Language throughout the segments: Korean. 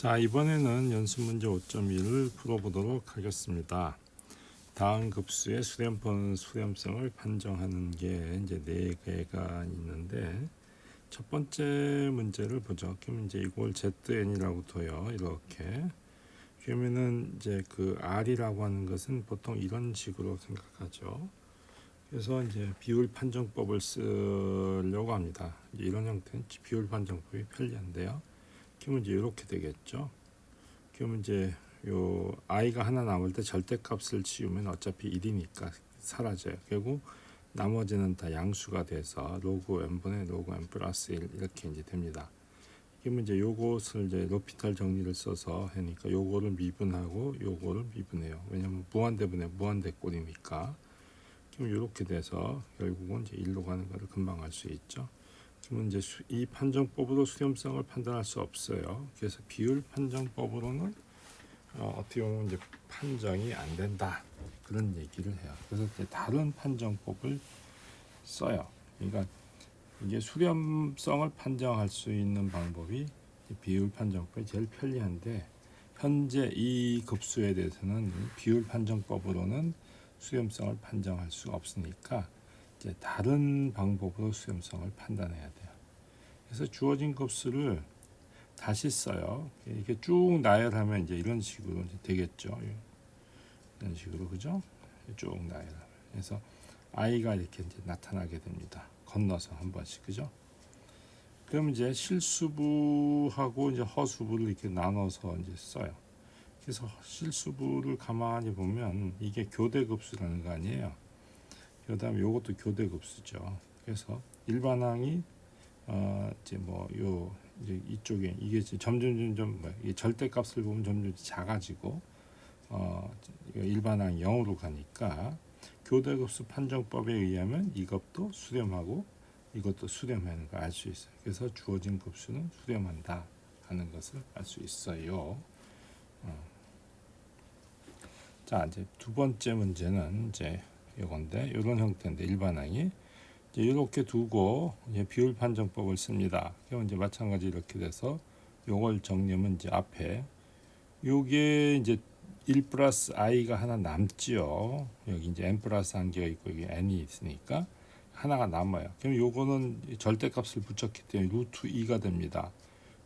자, 이번에는 연습 문제 5.1을 풀어보도록 하겠습니다. 다음 급수의 수렴성을 판정하는 게 이제 네 개가 있는데, 첫 번째 문제를 보죠. 그럼 이제 이걸 ZN이라고 둬요. 이렇게. 그러면은 이제 그 R이라고 하는 것은 보통 이런 식으로 생각하죠. 그래서 이제 비율 판정법을 쓰려고 합니다. 이런 형태는 비율 판정법이 편리한데요. 그러면 이제 이렇게 되겠죠. 그러면 이제 요 i가 하나 남을 때 절대값을 지우면 어차피 1이니까 사라져요. 결국 나머지는 다 양수가 돼서 로그 n분의 로그 n 플러스 1 이렇게 이제 됩니다. 그러면 이제 요것을 이제 로피탈 정리를 써서 하니까 요거를 미분하고 요거를 미분해요. 왜냐면 무한대분의 무한대꼴이니까. 그럼 이렇게 돼서 결국은 이제 1로 가는 거를 금방 알 수 있죠. 그러면 이제 이 판정법으로 수렴성을 판단할 수 없어요. 그래서 비율 판정법으로는 어떻게 보면 이제 판정이 안 된다 그런 얘기를 해요. 그래서 이제 다른 판정법을 써요. 그러니까 이게 수렴성을 판정할 수 있는 방법이 비율 판정법이 제일 편리한데 현재 이 급수에 대해서는 비율 판정법으로는 수렴성을 판정할 수가 없으니까 이제 다른 방법으로 수렴성을 판단해야 돼요. 그래서 주어진 급수를 다시 써요. 이렇게 쭉 나열하면 이제 이런 식으로 이제 되겠죠. 이런 식으로 그죠? 쭉 나열하면. 그래서 i가 이렇게 이제 나타나게 됩니다. 건너서 한 번씩 그죠? 그럼 이제 실수부하고 이제 허수부를 이렇게 나눠서 이제 써요. 그래서 실수부를 가만히 보면 이게 교대급수라는 거 아니에요. 그다음에 이것도 교대급수죠. 그래서 일반항이 이제 뭐 요 이제 이쪽에 이게 점점 이 절대값을 보면 점점 작아지고 일반항 0으로 가니까 교대급수 판정법에 의하면 이것도 수렴하고 이것도 수렴하는 걸 알 수 있어요. 그래서 주어진 급수는 수렴한다 하는 것을 알 수 있어요. 자, 이제 두 번째 문제는 이제 이건데 이런 형태인데 일반항이 이제 이렇게 두고 이제 비율 판정법을 씁니다. 그럼 이제 마찬가지 이렇게 돼서 요걸 정리하면 이제 앞에 요게 이제 1 플러스 i가 하나 남지요. 여기 이제 n 플러스 한 개가 있고 여기 n이 있으니까 하나가 남아요. 그럼 요거는 절대값을 붙였기 때문에 루트 2가 됩니다.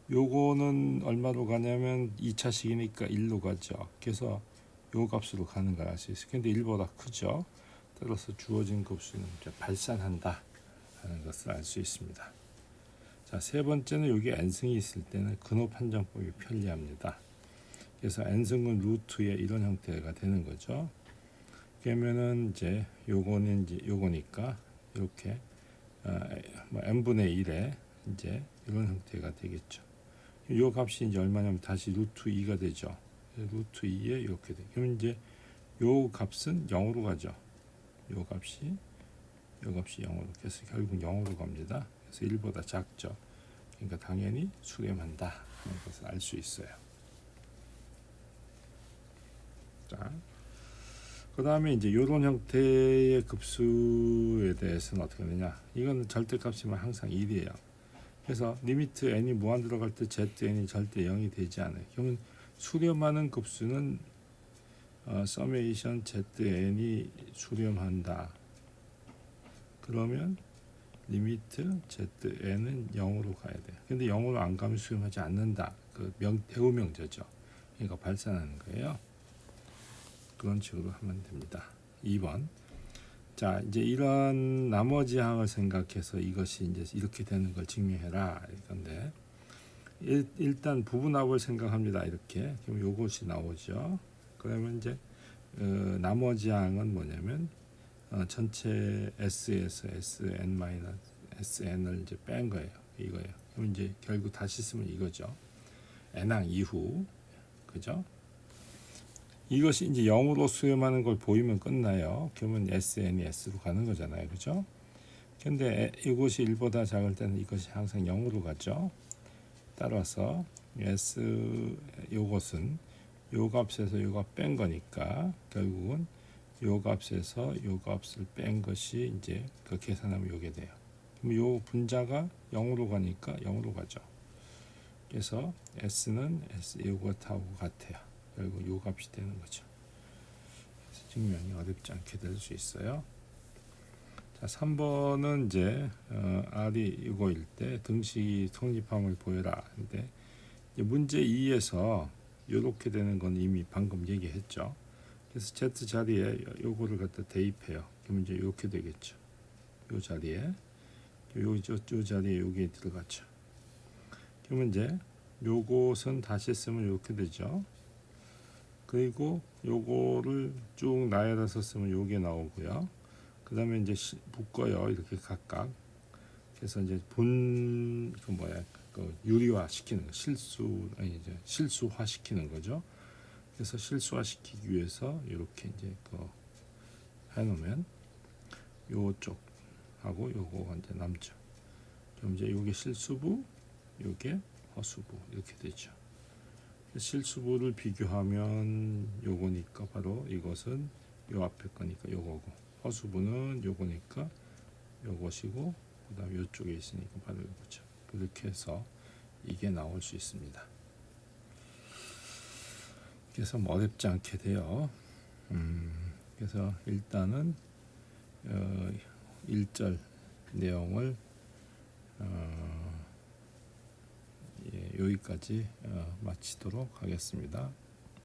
요거는 얼마로 가냐면 2차식이니까 1로 가죠. 그래서 요 값으로 가는 걸 알 수 있어요. 근데 1보다 크죠. 따라서 주어진 급수는 이제 발산한다 하는 것을 알 수 있습니다. 자, 세 번째는 여기 n승이 있을 때는 근호 판정법이 편리합니다. 그래서 n승은 루트의 이런 형태가 되는 거죠. 그러면은 이제 요거는 이제 요거니까 이렇게 뭐 n분의 1에 이제 이런 형태가 되겠죠. 요 값이 이제 얼마냐면 다시 루트 2가 되죠. 루트 2에 이렇게 돼. 그럼 이제 요 값은 0으로 가죠. 요 값이 0으로 그래서 결국 0으로 갑니다. 그래서 1보다 작죠. 그러니까 당연히 수렴한다 하는 것을 알 수 있어요. 자, 그 다음에 이제 이런 형태의 급수에 대해서는 어떻게 되냐? 이거는 절대값이면 항상 1이에요. 그래서 리미트 n이 무한 들어갈 때 zn이 절대 0이 되지 않아요. 그러면 수렴하는 급수는 서메이션 zn이 수렴한다. 그러면 리미트 zn은 0으로 가야 돼요. 근데 0으로 안 가면 수렴하지 않는다. 그 대우명제죠. 그러니까 발산하는 거예요. 그런 식으로 하면 됩니다. 2번. 자, 이제 이런 나머지 항을 생각해서 이것이 이제 이렇게 되는 걸 증명해라 이건데 일단 부분합을 생각합니다. 이렇게 그럼 요것이 나오죠. 그러면 이제 나머지 항은 뭐냐면 전체 S에서 SN-SN을 이제 뺀 거예요. 이거예요. 그럼 이제 결국 다시 쓰면 이거죠. N항 이후. 그죠? 이것이 이제 0으로 수렴하는 걸 보이면 끝나요. 그러면 SN이 S로 가는 거잖아요. 그죠? 근데 이것이 1보다 작을 때는 이것이 항상 0으로 가죠. 따라서 S 요것은 요 값에서 요 값 뺀 거니까 결국은 요 값에서 요 값을 뺀 것이 이제 그 계산하면 요게 돼요. 그럼 요 분자가 0으로 가니까 0으로 가죠. 그래서 s는 s 이것하고 같아요. 결국 요 값이 되는 거죠. 그래서 증명이 어렵지 않게 될 수 있어요. 자, 3번은 이제 r이 이거일 때 등식이 성립함을 보여라. 근데 문제 2에서 이렇게 되는 건 이미 방금 얘기했죠. 그래서 z 자리에 요거를 갖다 대입해요. 그러면 이제 이렇게 되겠죠. 요 자리에 요 자리에 요게 들어갔죠. 그러면 이제 요것은 다시 쓰면 이렇게 되죠. 그리고 요거를 쭉 나열해서 쓰면 요게 나오고요. 그 다음에 이제 묶어요. 이렇게 각각. 그래서 이제 그 유리화 시키는 거, 이제 실수화 시키는 거죠. 그래서 실수화 시키기 위해서 이렇게 이제 해놓으면 요쪽하고 요거가 이제 남죠. 그럼 이제 요게 실수부, 요게 허수부 이렇게 되죠. 실수부를 비교하면 요거니까 바로 이것은 요 앞에 거니까 요거고, 허수부는 요거니까 요것이고, 그 다음에 요쪽에 있으니까 바로 요거죠. 그렇게 해서 이게 나올 수 있습니다. 그래서 어렵지 않게 돼요. 그래서 일단은 1절 내용을 여기까지 마치도록 하겠습니다.